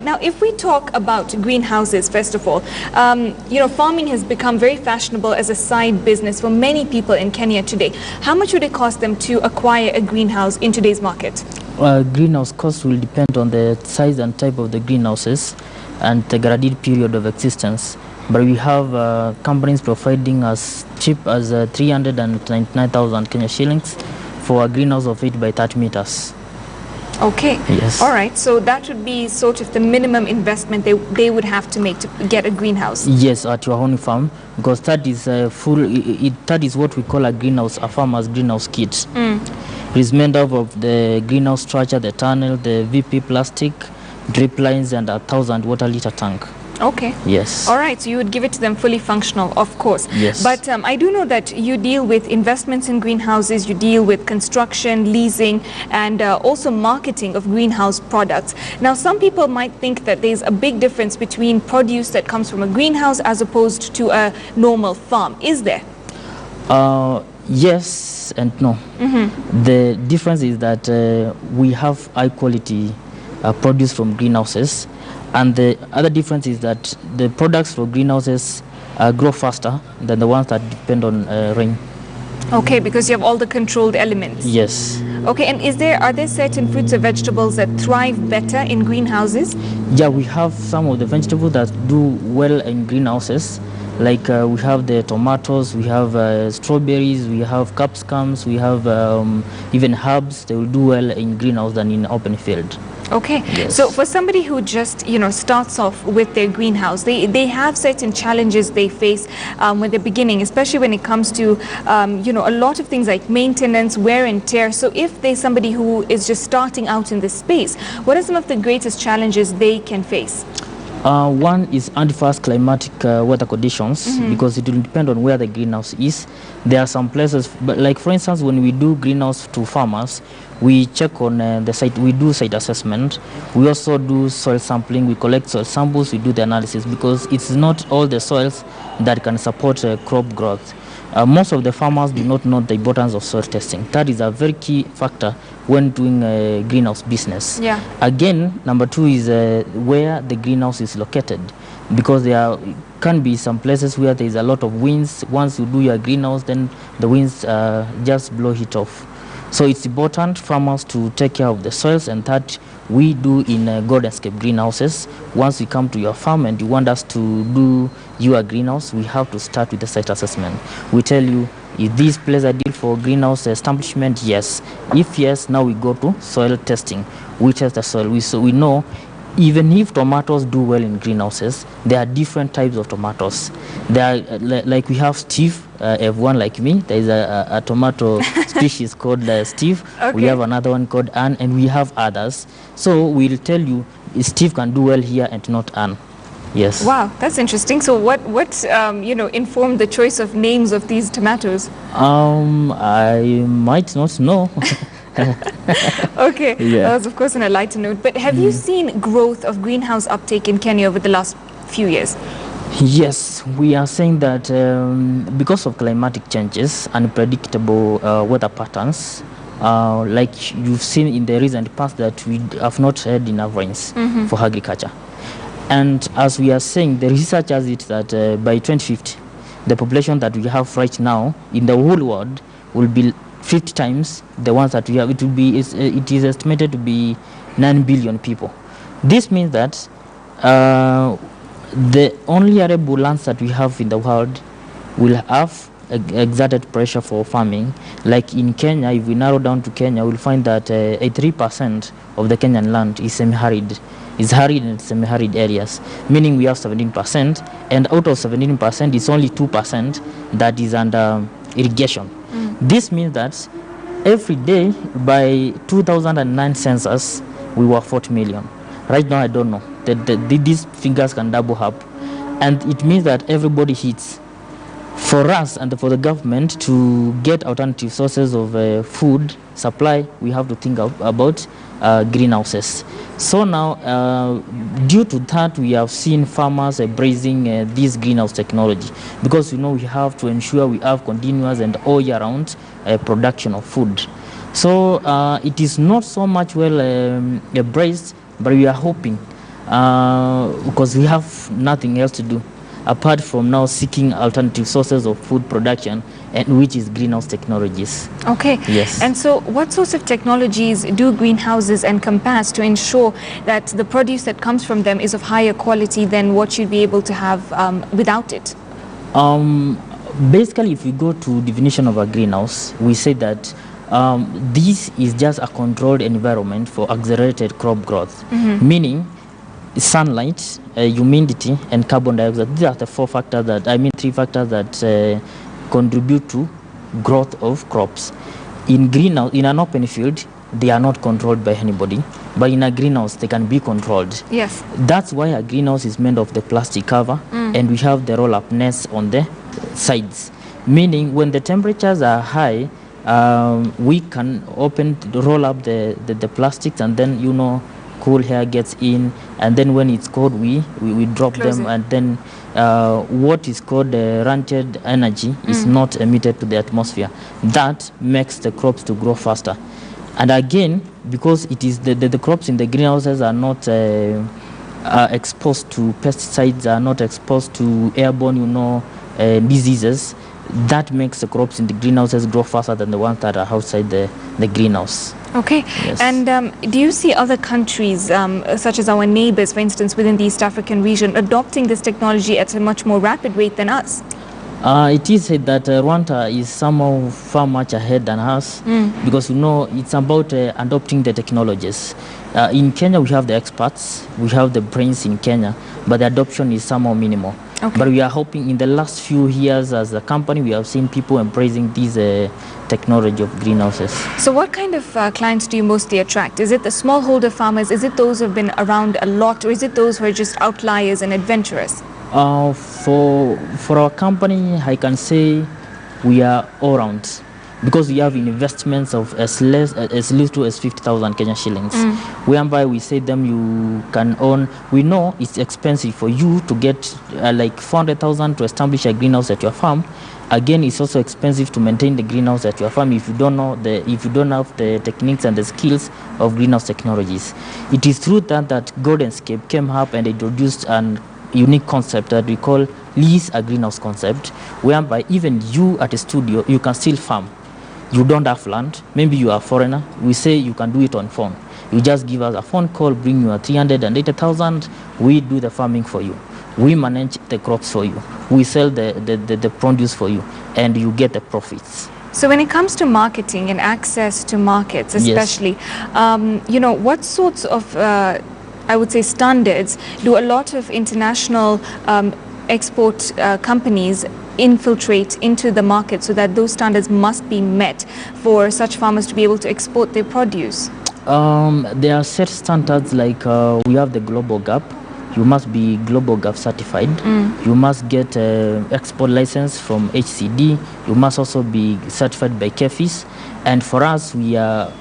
Now, if we talk about greenhouses, first of all, farming has become very fashionable as a side business for many people in Kenya today. How much would it cost them to acquire a greenhouse in today's market? Greenhouse cost will depend on the size and type of the greenhouses and the guaranteed period of existence. But we have companies providing as cheap as 399,000 Kenya shillings for a greenhouse of 8 by 30 meters. Okay. Yes. All right. So that would be sort of the minimum investment they would have to make to get a greenhouse. Yes, at your own farm, because that is that is what we call a greenhouse, a farmer's greenhouse kit. It is made up of the greenhouse structure, the tunnel, the VP plastic, drip lines, and 1,000 water liter tank. Okay. Yes. All right. So you would give it to them fully functional, of course. Yes. But I do know that you deal with investments in greenhouses, you deal with construction, leasing, and also marketing of greenhouse products. Now, some people might think that there's a big difference between produce that comes from a greenhouse as opposed to a normal farm. Is there? Yes and no. The difference is that we have high quality produce from greenhouses. And the other difference is that the products for greenhouses grow faster than the ones that depend on rain. Okay, because you have all the controlled elements. Yes. Okay, and are there certain fruits or vegetables that thrive better in greenhouses? Yeah, we have some of the vegetables that do well in greenhouses. Like we have the tomatoes, we have strawberries, we have capsicums, we have even herbs. They will do well in greenhouse than in open field. Okay. Yes. So for somebody who just starts off with their greenhouse, they have certain challenges they face when they're beginning, especially when it comes to a lot of things like maintenance, wear and tear. So if there's somebody who is just starting out in this space, what are some of the greatest challenges they can face? One is adverse climatic weather conditions, because it will depend on where the greenhouse is. There are some places, but like for instance, when we do greenhouse to farmers, we check on the site, we do site assessment. We also do soil sampling, we collect soil samples, we do the analysis, because it's not all the soils that can support crop growth. Most of the farmers do not know the importance of soil testing. That is a very key factor when doing a greenhouse business. Yeah. Again, number two is where the greenhouse is located, because there can be some places where there is a lot of winds. Once you do your greenhouse, then the winds just blow it off. So it's important farmers to take care of the soils, and that we do in garden-scape greenhouses. Once we come to your farm and you want us to do your greenhouse, we have to start with the site assessment. We tell you, is this place ideal for greenhouse establishment? Yes. If yes, now we go to soil testing. We test the soil. So we know even if tomatoes do well in greenhouses, there are different types of tomatoes. There are, like we have Steve, F1 like me. There is a tomato species called Steve. Okay. We have another one called Anne, and we have others. So we'll tell you, Steve can do well here and not Anne. Yes. Wow, that's interesting. So what informed the choice of names of these tomatoes? I might not know. Okay, Yeah. that was of course on a lighter note. But have you seen growth of greenhouse uptake in Kenya over the last few years? Yes, we are saying that because of climatic changes, unpredictable weather patterns, like you've seen in the recent past, that we have not had enough rains for agriculture. And as we are saying, the research has it that by 2050, the population that we have right now in the whole world will be 50 times the ones that we have. It is estimated to be 9 billion people. This means that the only arable lands that we have in the world will have exerted pressure for farming. Like in Kenya, if we narrow down to Kenya, we'll find that 83% of the Kenyan land is semi-arid. Is arid and semi-arid areas, meaning we have 17%, and out of 17%, it's only 2% that is under irrigation. This means that every day, by 2009 census, we were 40 million. Right now, I don't know. These figures can double up. And it means that everybody hits. For us and for the government to get alternative sources of food supply, we have to think about greenhouses. So now, due to that, we have seen farmers embracing this greenhouse technology, because we have to ensure we have continuous and all year round production of food. So it is not so much well embraced, but we are hoping because we have nothing else to do apart from now seeking alternative sources of food production, and which is greenhouse technologies. Okay. Yes. And so what sorts of technologies do greenhouses encompass to ensure that the produce that comes from them is of higher quality than what you'd be able to have without it? Basically, if we go to definition of a greenhouse, we say that this is just a controlled environment for accelerated crop growth, meaning sunlight, humidity, and carbon dioxide. These are the three factors that contribute to growth of crops. In greenhouse, in an open field, they are not controlled by anybody, but in a greenhouse, they can be controlled. Yes. That's why a greenhouse is made of the plastic cover, and we have the roll-up nests on the sides. Meaning, when the temperatures are high, we can roll up the plastics, and then cool air gets in, and then when it's cold we drop Close them it. and then what is called rented energy is not emitted to the atmosphere. That makes the crops to grow faster. And again, because it is the crops in the greenhouses are not exposed to pesticides, are not exposed to airborne diseases, that makes the crops in the greenhouses grow faster than the ones that are outside the greenhouse. Okay. Yes. And do you see other countries, such as our neighbors, for instance, within the East African region, adopting this technology at a much more rapid rate than us? It is said that Rwanda is somehow far much ahead than us, because it's about adopting the technologies. In Kenya, we have the experts, we have the brains in Kenya, but the adoption is somehow minimal. Okay. But we are hoping in the last few years as a company, we have seen people embracing this technology of greenhouses. So what kind of clients do you mostly attract? Is it the smallholder farmers? Is it those who have been around a lot? Or is it those who are just outliers and adventurous? For our company, I can say we are all round, because we have investments of as little as 50,000 Kenya shillings, whereby we say them you can own. We know it's expensive for you to get like 400,000 to establish a greenhouse at your farm. Again, it's also expensive to maintain the greenhouse at your farm if you don't have the techniques and the skills of greenhouse technologies. It is true that Goldenscape came up and introduced an unique concept that we call lease a greenhouse concept, whereby even you at a studio, you can still farm. You don't have land, maybe you are a foreigner, we say you can do it on phone. You just give us a phone call, bring you a 380,000, we do the farming for you. We manage the crops for you. We sell the produce for you, and you get the profits. So when it comes to marketing and access to markets, especially, what sorts of I would say standards do a lot of international export companies infiltrate into the market, so that those standards must be met for such farmers to be able to export their produce? There are set standards like we have the global gap. You must be global gap certified. You must get export license from HCD. You must also be certified by KEFIS. And for us, we are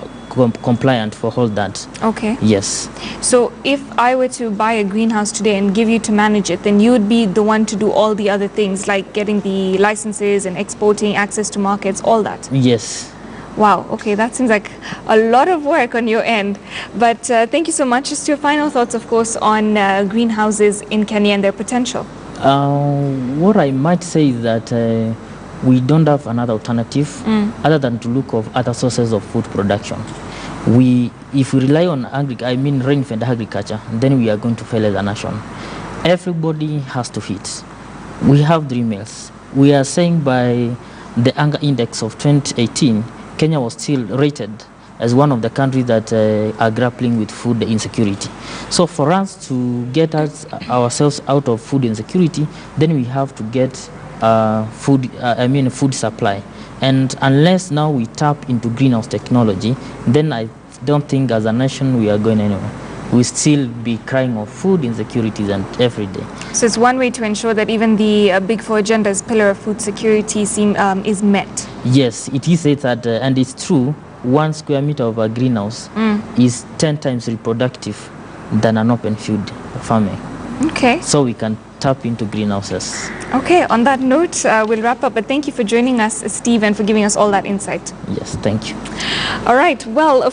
compliant for all that. Okay. Yes. So if I were to buy a greenhouse today and give you to manage it, then you would be the one to do all the other things, like getting the licenses and exporting, access to markets, all that? Yes. Wow, okay, that seems like a lot of work on your end. But thank you so much. Just your final thoughts, of course, on greenhouses in Kenya and their potential. What I might say is that we don't have another alternative other than to look of other sources of food production. If we rely on rain-fed agriculture, then we are going to fail as a nation. Everybody has to eat. We have 3 meals. We are saying by the hunger index of 2018, Kenya was still rated as one of the countries that are grappling with food insecurity. So for us to get ourselves out of food insecurity, then we have to get food supply. And unless now we tap into greenhouse technology, then I don't think as a nation we are going anywhere. We still be crying of food insecurities and every day. So it's one way to ensure that even the Big Four agenda's pillar of food security is met. Yes, it is said that, and it's true, 1 square meter of a greenhouse is 10 times reproductive than an open field farming. Okay. So we can tap into greenhouses. Okay, on that note, we'll wrap up. But thank you for joining us, Steve, and for giving us all that insight. Yes, thank you. All right, well, of